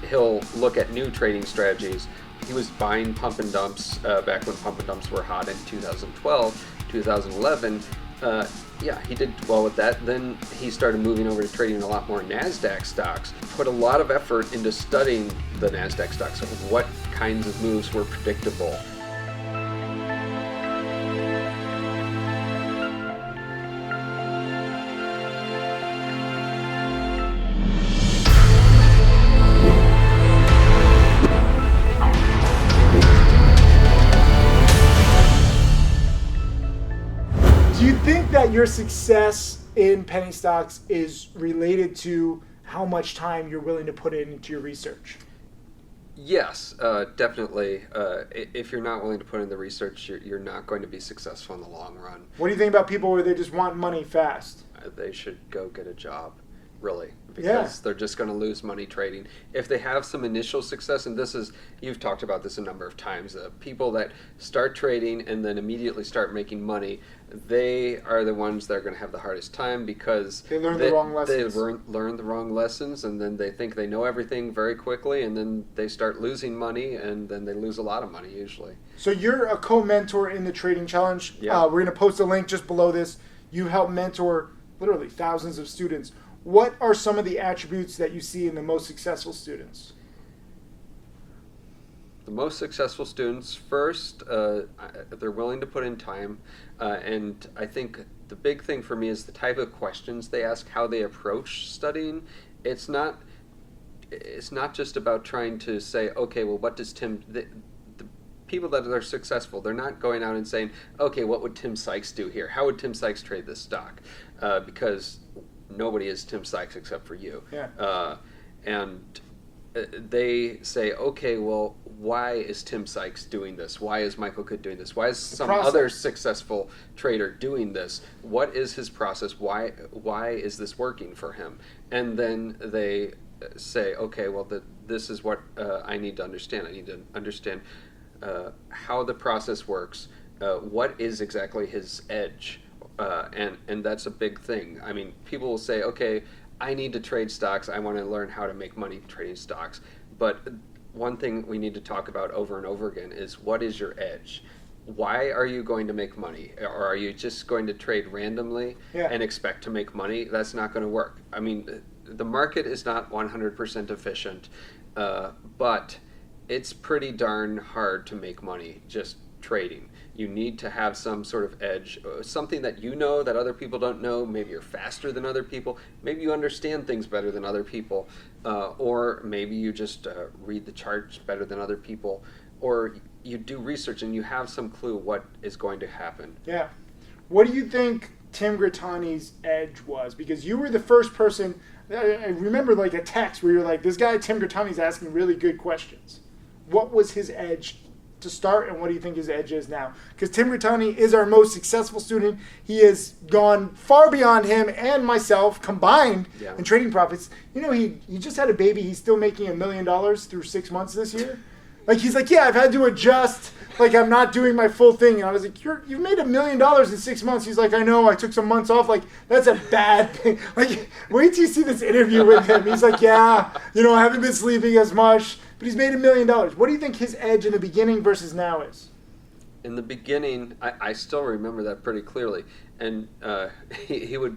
he'll look at new trading strategies. He was buying pump and dumps back when pump and dumps were hot in 2012, 2011. Yeah, he did well with that. Then he started moving over to trading a lot more NASDAQ stocks, put a lot of effort into studying the NASDAQ stocks, what kinds of moves were predictable. Do you think that your success in penny stocks is related to how much time you're willing to put into your research? Yes, definitely. If you're not willing to put in the research, you're not going to be successful in the long run. What do you think about people where they just want money fast? They should go get a job, really, because they're just going to lose money trading. If they have some initial success, and you've talked about this a number of times, people that start trading and then immediately start making money, they are the ones that are going to have the hardest time because they learn the wrong lessons. They learn the wrong lessons, and then they think they know everything very quickly, and then they start losing money, and then they lose a lot of money usually. So you're a co-mentor in the Trading Challenge. Yeah. We're going to post a link just below this. You help mentor literally thousands of students. What are some of the attributes that you see in the most successful students? The most successful students, first, they're willing to put in time, and I think the big thing for me is the type of questions they ask, how they approach studying. It's not just about trying to say, okay, well, what does the people that are successful, they're not going out and saying, okay, what would Tim Sykes do here? How would Tim Sykes trade this stock? Because nobody is Tim Sykes except for you. Yeah. And they say, okay, well, why is Tim Sykes doing this? Why is Michael Goode doing this? Why is some other successful trader doing this? What is his process? Why is this working for him? And then they say, okay, well, this is what I need to understand. I need to understand how the process works. What is exactly his edge? And that's a big thing. I mean, people will say, okay, I need to trade stocks. I want to learn how to make money trading stocks. But one thing we need to talk about over and over again is, what is your edge? Why are you going to make money? Or are you just going to trade randomly and expect to make money? That's not going to work. I mean, the market is not 100% efficient, but it's pretty darn hard to make money just trading. You need to have some sort of edge, something that you know that other people don't know. Maybe you're faster than other people. Maybe you understand things better than other people. Or maybe you just read the charts better than other people. Or you do research and you have some clue what is going to happen. Yeah. What do you think Tim Grittani's edge was? Because you were the first person, I remember like a text where you're like, this guy Tim Grittani's asking really good questions. What was his edge to start, and what do you think his edge is now? Because Tim Grittani is our most successful student. He has gone far beyond him and myself combined in trading profits. You know, he just had a baby. He's still making $1 million through 6 months this year. Like, he's like, yeah, I've had to adjust. Like, I'm not doing my full thing. And I was like, you've made $1 million in 6 months. He's like, I know, I took some months off. Like, that's a bad thing. Like, wait till you see this interview with him. He's like, yeah, I haven't been sleeping as much. But he's made $1 million. What do you think his edge in the beginning versus now is? In the beginning, I still remember that pretty clearly. And he would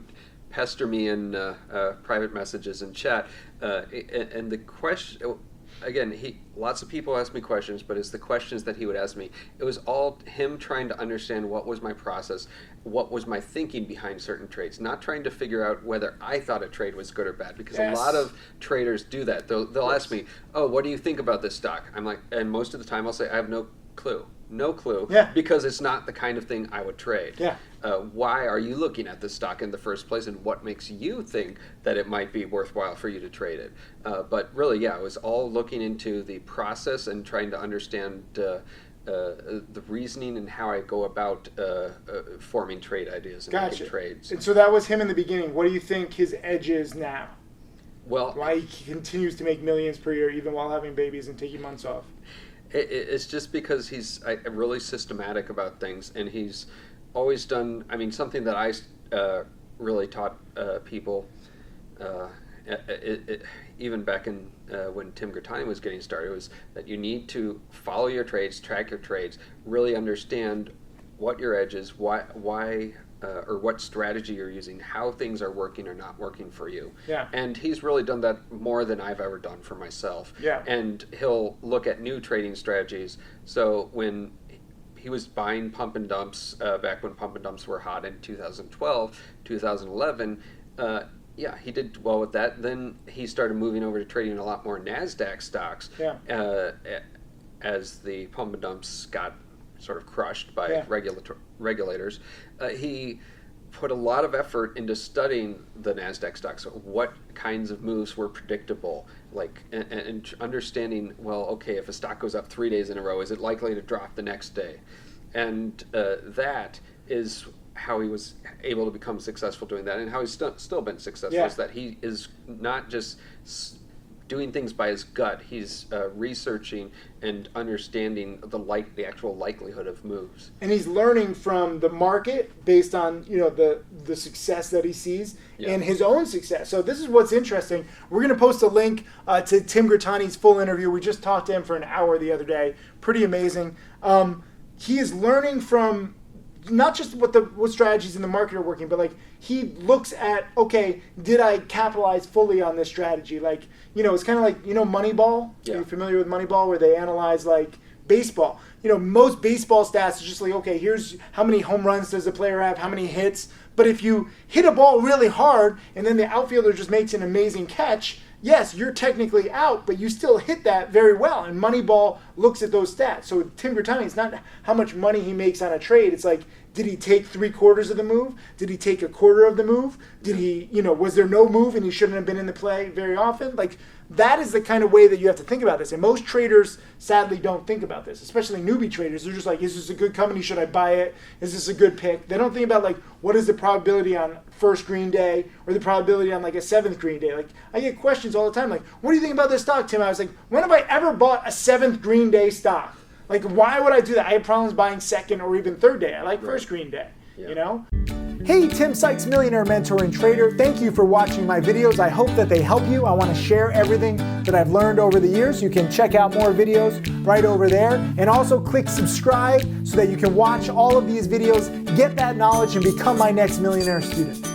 pester me in private messages and chat. And the question, again, lots of people ask me questions, but it's the questions that he would ask me. It was all him trying to understand what was my process, what was my thinking behind certain trades, not trying to figure out whether I thought a trade was good or bad, because a lot of traders do that. They'll ask me, oh, what do you think about this stock? I'm like, and most of the time I'll say, I have no clue, because it's not the kind of thing I would trade. Yeah. Why are you looking at this stock in the first place, and what makes you think that it might be worthwhile for you to trade it? But really, it was all looking into the process and trying to understand the reasoning and how I go about forming trade ideas and making trades. And so that was him in the beginning. What do you think his edge is now? Well, why he continues to make millions per year even while having babies and taking months off? It's just because he's really systematic about things, and he's always done, something that I really taught people. even back in when Tim Grittani was getting started, was that you need to follow your trades, track your trades, really understand what your edge is, why or what strategy you're using, how things are working or not working for you. Yeah. And he's really done that more than I've ever done for myself. Yeah. And he'll look at new trading strategies. So when he was buying pump and dumps back when pump and dumps were hot in 2012, 2011, yeah, he did well with that. Then he started moving over to trading a lot more NASDAQ stocks as the pump and dumps got sort of crushed by regulators. He put a lot of effort into studying the NASDAQ stocks, what kinds of moves were predictable, and understanding, well, okay, if a stock goes up 3 days in a row, is it likely to drop the next day? And that is how he was able to become successful doing that, and how he's still been successful, is that he is not just doing things by his gut. He's researching and understanding the actual likelihood of moves. And he's learning from the market based on the success that he sees and his own success. So this is what's interesting. We're going to post a link to Tim Grittani's full interview. We just talked to him for an hour the other day. Pretty amazing. He is learning from not just what strategies in the market are working, but he looks at, okay, did I capitalize fully on this strategy? It's kind of like, Moneyball. Yeah. Are you familiar with Moneyball, where they analyze baseball? Most baseball stats is just okay, here's how many home runs does the player have, how many hits. But if you hit a ball really hard and then the outfielder just makes an amazing catch, yes, you're technically out, but you still hit that very well. And Moneyball looks at those stats. So with Tim Grittani, it's not how much money he makes on a trade. It's did he take 3/4 of the move? Did he take 1/4 of the move? Did he, was there no move and he shouldn't have been in the play very often? That is the kind of way that you have to think about this. And most traders, sadly, don't think about this, especially newbie traders. They're just is this a good company? Should I buy it? Is this a good pick? They don't think about, what is the probability on first green day or the probability on, a seventh green day? I get questions all the time, what do you think about this stock, Tim? I was when have I ever bought a seventh green day stock? Why would I do that? I have problems buying second or even third day. I like first green day, Hey, Tim Sykes, millionaire mentor and trader. Thank you for watching my videos. I hope that they help you. I want to share everything that I've learned over the years. You can check out more videos right over there. And also click subscribe so that you can watch all of these videos, get that knowledge, and become my next millionaire student.